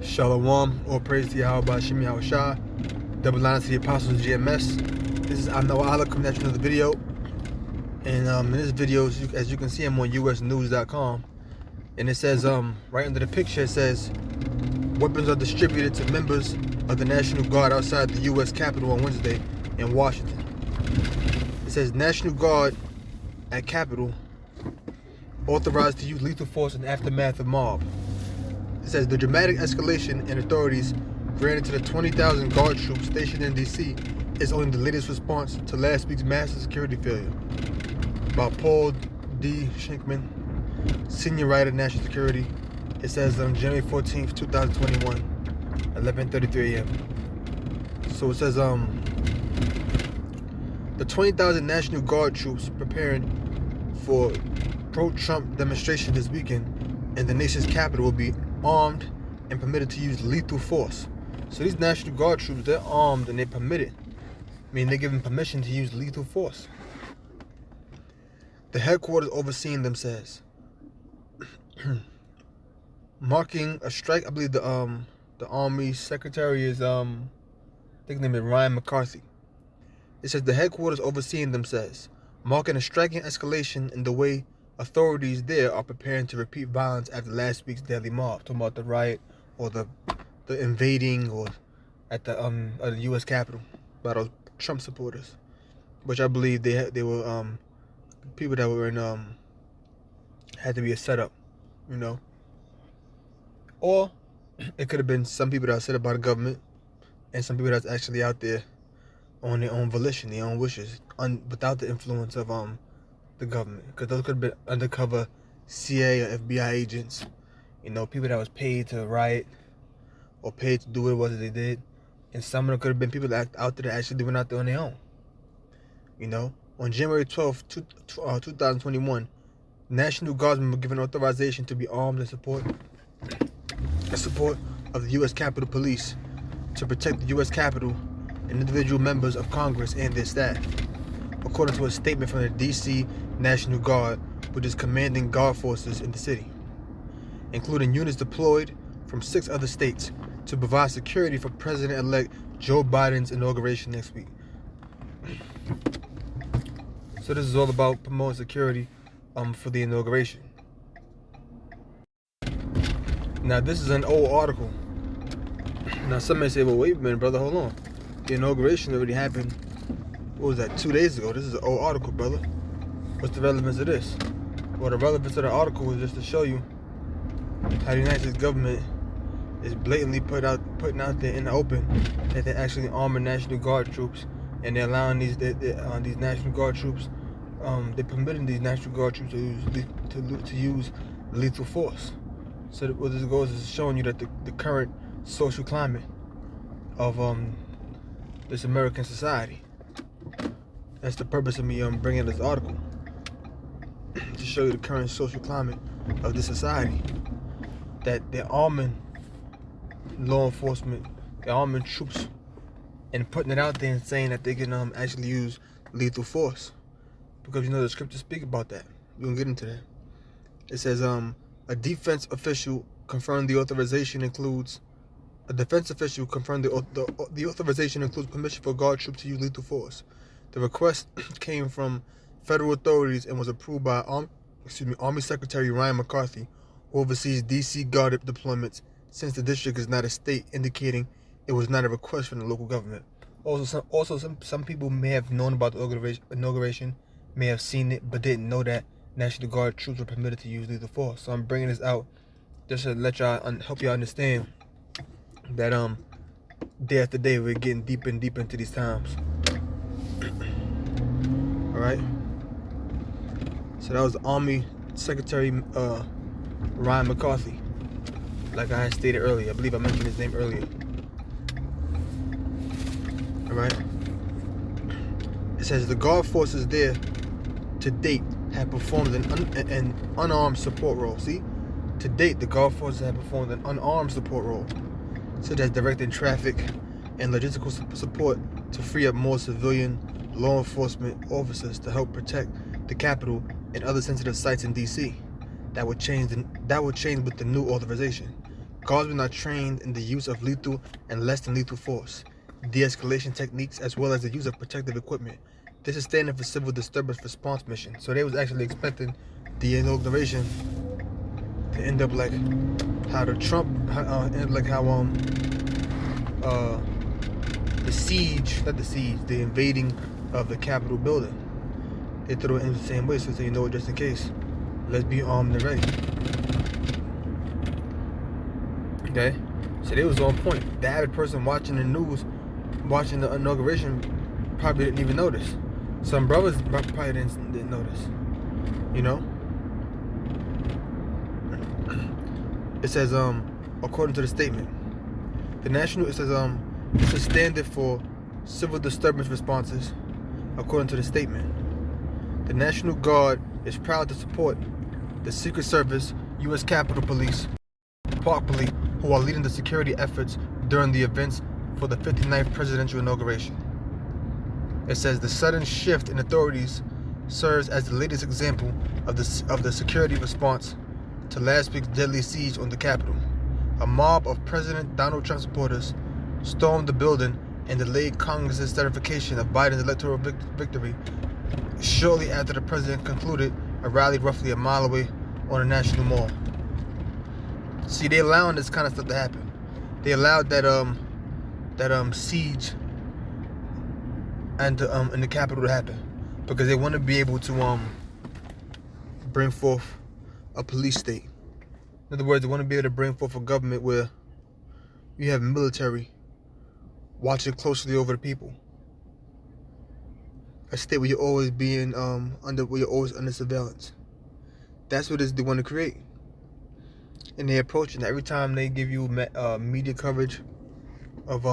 Shalom, all praise to Yahweh Shem Yahushua. Double honor to the apostles of GMS. This is Noah Allah coming at you another video. And in this video, as you can see, I'm on usnews.com. And it says, right under the picture, it says, weapons are distributed to members of the National Guard outside the U.S. Capitol on Wednesday in Washington. It says, National Guard at Capitol authorized to use lethal force in the aftermath of mob. It says the dramatic escalation in authorities granted to the 20,000 guard troops stationed in D.C. is only the latest response to last week's massive security failure. By Paul D. Schenkman, senior writer, National Security. It says on January 14th, 2021, 11:33 a.m. So it says the 20,000 National Guard troops preparing for pro-Trump demonstration this weekend in the nation's capital will be armed and permitted to use lethal force. So these National Guard troops, they're armed and they're permitted. I mean, they're given permission to use lethal force. The headquarters overseeing them says, marking a strike. I believe the Army Secretary is I think his name is Ryan McCarthy. It says the headquarters overseeing them says, marking a striking escalation in the way authorities there are preparing to repeat violence after last week's deadly mob. Talking about the riot or the invading or at the U.S. Capitol by those Trump supporters, which I believe they were people that were in had to be a setup, you know, or it could have been some people that are set up by the government and some people that's actually out there on their own volition, their own wishes, without the influence of the government, because those could have been undercover CIA or FBI agents, you know, people that was paid to riot or paid to do what it was that they did, and some of them could have been people that out there that actually went out there on their own. You know, on January 12th, 2021, National Guardsmen were given authorization to be armed in support of the U.S. Capitol Police to protect the U.S. Capitol and individual members of Congress and their staff, according to a statement from the D.C. National Guard, which is commanding guard forces in the city, including units deployed from 6 other states to provide security for President-elect Joe Biden's inauguration next week. So this is all about promoting security for the inauguration. Now this is an old article. Now some may say, well, wait a minute, brother, hold on. The inauguration already happened, what was that, 2 days ago? This is an old article, brother. What's the relevance of this? Well, the relevance of the article is just to show you how the United States government is blatantly putting out there in the open that they're actually arming National Guard troops, and they're allowing these National Guard troops, they're permitting these National Guard troops to use lethal force. So what this goes is showing you that the current social climate of this American society. That's the purpose of me bringing this article, to show you the current social climate of this society, that they're arming law enforcement, they're arming troops, and putting it out there and saying that they can actually use lethal force, because you know the scriptures speak about that. We're gonna get into that. It says a defense official confirmed the authorization includes the authorization includes permission for guard troops to use lethal force. The request came from federal authorities and was approved by Army Secretary Ryan McCarthy, who oversees D.C. Guard deployments, since the district is not a state, indicating it was not a request from the local government. Some people may have known about the inauguration, may have seen it, but didn't know that National Guard troops were permitted to use lethal force. So I'm bringing this out just to let y'all help y'all understand that day after day we're getting deeper and deeper into these times. All right. So that was the Army Secretary Ryan McCarthy. Like I had stated earlier, I believe I mentioned his name earlier. All right. It says the guard forces there to date have performed an unarmed support role. See, to date the guard forces have performed an unarmed support role, such as directing traffic and logistical support to free up more civilian law enforcement officers to help protect the Capitol and other sensitive sites in D.C. That would change with the new authorization. Guardsmen are trained in the use of lethal and less than lethal force, de-escalation techniques, as well as the use of protective equipment. This is standard for civil disturbance response mission. So they was actually expecting the inauguration to end up like how the Trump, the siege, not the siege, the invading of the Capitol building. They threw it in the same way, so you know, just in case. Let's be armed and ready. Okay? So they was on point. The average person watching the news, watching the inauguration, probably didn't even notice. Some brothers probably didn't notice. You know? It says, according to the statement, it says, it's a standard for civil disturbance responses, according to the statement. The National Guard is proud to support the Secret Service, U.S. Capitol Police, Park Police, who are leading the security efforts during the events for the 59th presidential inauguration. It says the sudden shift in authorities serves as the latest example of the security response to last week's deadly siege on the Capitol. A mob of President Donald Trump supporters stormed the building and delayed Congress's certification of Biden's electoral victory shortly after the president concluded a rally roughly a mile away on a national mall. See, they allowing this kind of stuff to happen. They allowed that siege and in the Capitol to happen because they want to be able to bring forth a police state. In other words, they want to be able to bring forth a government where you have military watching closely over the people. A state where you're always being where you're always under surveillance. That's what they want to create. And they're approaching every time they give you media coverage of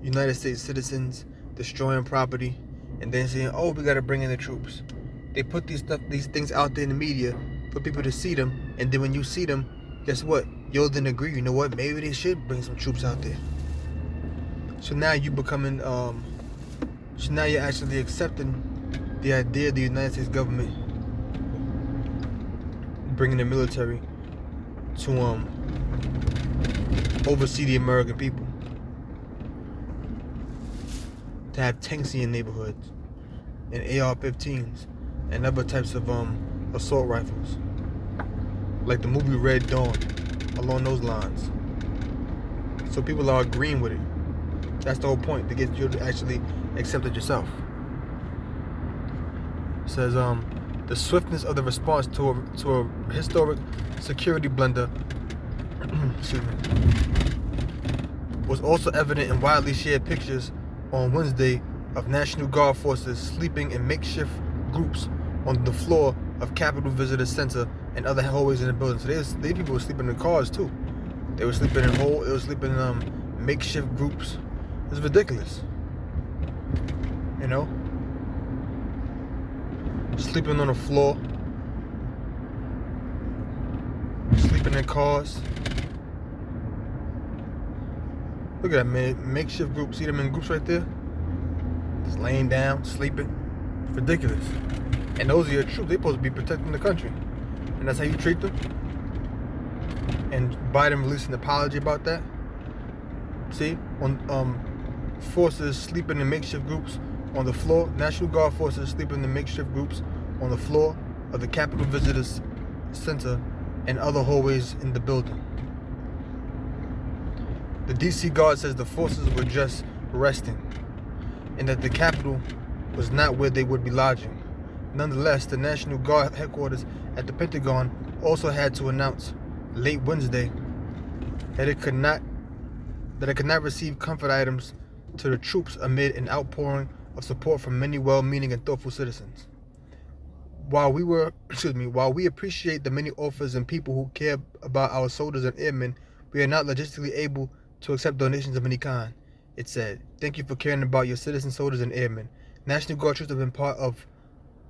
United States citizens destroying property, and then saying, "Oh, we got to bring in the troops." They put these things out there in the media for people to see them, and then when you see them, guess what? You'll then agree. You know what? Maybe they should bring some troops out there. So now you becoming. So now you're actually accepting the idea of the United States government bringing the military to oversee the American people, to have tanks in your neighborhoods and AR-15s and other types of assault rifles, like the movie Red Dawn, along those lines. So people are agreeing with it. That's the whole point, to get you to actually accept it yourself. It says the swiftness of the response to a historic security blunder excuse me, was also evident in widely shared pictures on Wednesday of National Guard forces sleeping in makeshift groups on the floor of Capitol Visitor Center and other hallways in the building. So they people were sleeping in cars too. They were sleeping in makeshift groups. It's ridiculous. You know? Sleeping on the floor. Sleeping in cars. Look at that, man. Makeshift groups. See them in groups right there? Just laying down, sleeping. It's ridiculous. And those are your troops. They're supposed to be protecting the country. And that's how you treat them? And Biden released an apology about that. See? On forces sleeping in makeshift groups on the floor. National Guard forces sleeping in makeshift groups on the floor of the Capitol Visitors Center and other hallways in the building. The DC Guard says the forces were just resting and that the Capitol was not where they would be lodging. Nonetheless, the National Guard headquarters at the Pentagon also had to announce late Wednesday that it could not receive comfort items to the troops amid an outpouring of support from many well-meaning and thoughtful citizens. While we appreciate the many offers and people who care about our soldiers and airmen, we are not logistically able to accept donations of any kind, it said. Thank you for caring about your citizens, soldiers, and airmen. National Guard troops have been part of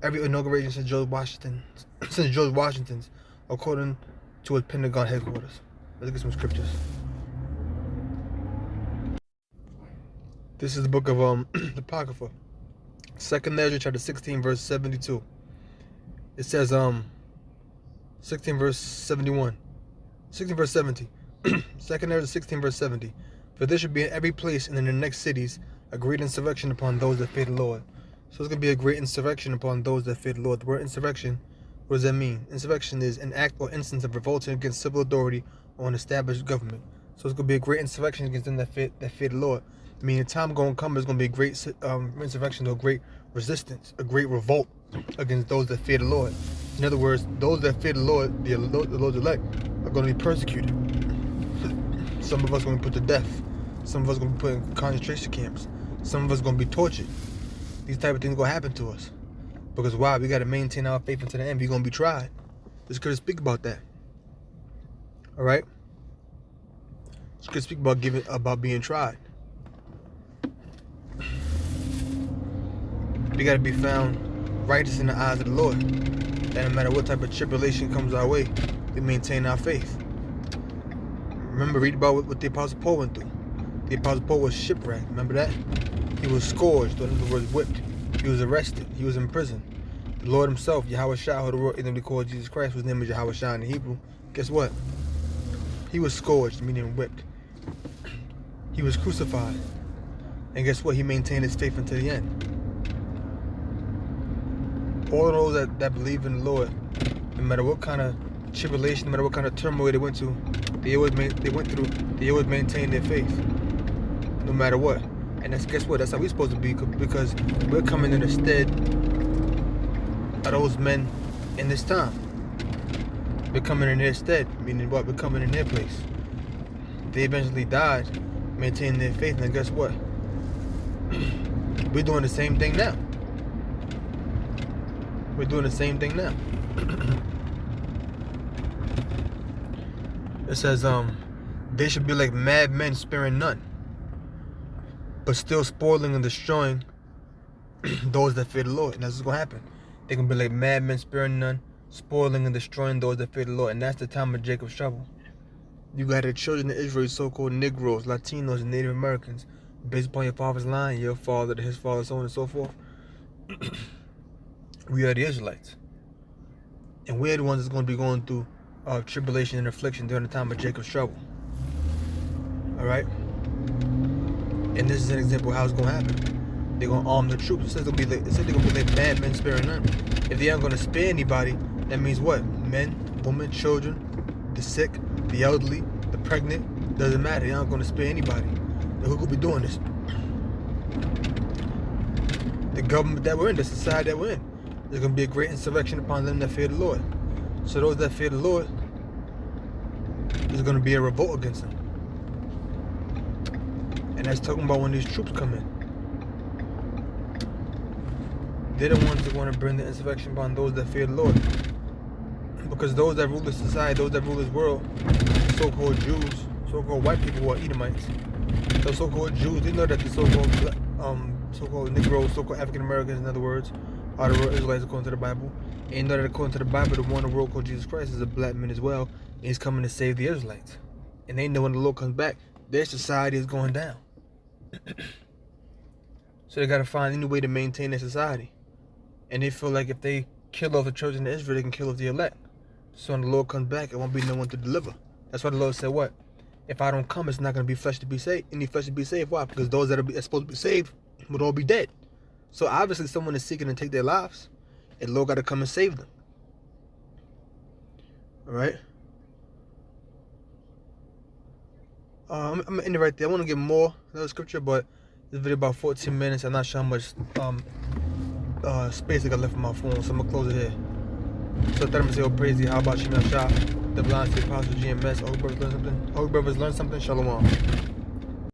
every inauguration since George Washington's, according to its Pentagon headquarters. Let's get some scriptures. This is the book of the Apocrypha, 2nd Ezra, chapter 16, verse 72. It says 16 verse 71. 16 verse 70. 2nd Ezra 16 verse 70. For there should be in every place and in the next cities a great insurrection upon those that fear the Lord. So it's going to be a great insurrection upon those that fear the Lord. The word insurrection, what does that mean? Insurrection is an act or instance of revolting against civil authority or an established government. So it's going to be a great insurrection against them that fear the Lord. I mean, the time going to come, there's going to be a great insurrection, or great resistance, a great revolt against those that fear the Lord. In other words, those that fear the Lord, the Lord's elect, are going to be persecuted. Some of us are going to be put to death. Some of us are going to be put in concentration camps. Some of us are going to be tortured. These type of things are going to happen to us. Because why? We got to maintain our faith until the end. We're going to be tried. It's good to speak about that. All right? It's good to speak about being tried. We got to be found righteous in the eyes of the Lord. That no matter what type of tribulation comes our way, we maintain our faith. Remember, read about what the Apostle Paul went through. The Apostle Paul was shipwrecked. Remember that? He was scourged, or in other words, whipped. He was arrested. He was in prison. The Lord himself, Yahweh Shah, who the world intimately called Jesus Christ, whose name is Yahweh Shah in the Hebrew. Guess what? He was scourged, meaning whipped. He was crucified. And guess what? He maintained his faith until the end. All of those that believe in the Lord, no matter what kind of tribulation, no matter what kind of turmoil they went through, they always maintain their faith, no matter what. And guess what? That's how we're supposed to be, because we're coming in the stead of those men in this time. We're coming in their stead, meaning what? We're coming in their place. They eventually died, maintaining their faith, and then guess what? We're doing the same thing now. We're doing the same thing now. It says, they should be like mad men, sparing none, but still spoiling and destroying those that fear the Lord. And that's what's going to happen. They're going to be like mad men, sparing none, spoiling and destroying those that fear the Lord. And that's the time of Jacob's trouble. You got the children of Israel, so-called Negroes, Latinos, and Native Americans. Based upon your father's line, your father to his father, so on and so forth. We are the Israelites. And we're the ones that's going to be going through tribulation and affliction during the time of Jacob's trouble. Alright? And this is an example of how it's going to happen. They're going to arm the troops. It says they're going to be like mad men, sparing none. If they aren't going to spare anybody, that means what? Men, women, children, the sick, the elderly, the pregnant. Doesn't matter. They aren't going to spare anybody. Then who could be doing this? The government that we're in, the society that we're in. There's going to be a great insurrection upon them that fear the Lord. So those that fear the Lord, there's going to be a revolt against them. And that's talking about when these troops come in. They're the ones that want to bring the insurrection upon those that fear the Lord. Because those that rule this society, those that rule this world, so-called Jews, so-called white people who are Edomites, those so-called Jews, they know that the so-called Negroes, so-called African Americans, in other words, are the real Israelites according to the Bible. And you know that according to the Bible, the one in the world called Jesus Christ is a black man as well. And he's coming to save the Israelites. And they know when the Lord comes back, their society is going down. So they got to find any way to maintain their society. And they feel like if they kill off the children of Israel, they can kill off the elect. So when the Lord comes back, it won't be no one to deliver. That's why the Lord said what? If I don't come, it's not going to be flesh to be saved. Any flesh to be saved. Why? Because those that are supposed to be saved would all be dead. So obviously someone is seeking to take their lives, and the Lord got to come and save them. All right? I'm going to end it right there. I want to get more another scripture, but this video about 14 minutes. I'm not sure how much space I got left on my phone, so I'm going to close it here. So I thought I'm going to say, oh, praise thee, how about Shemel Shah, the blind state apostle GMS. All brothers learn something. Shalom.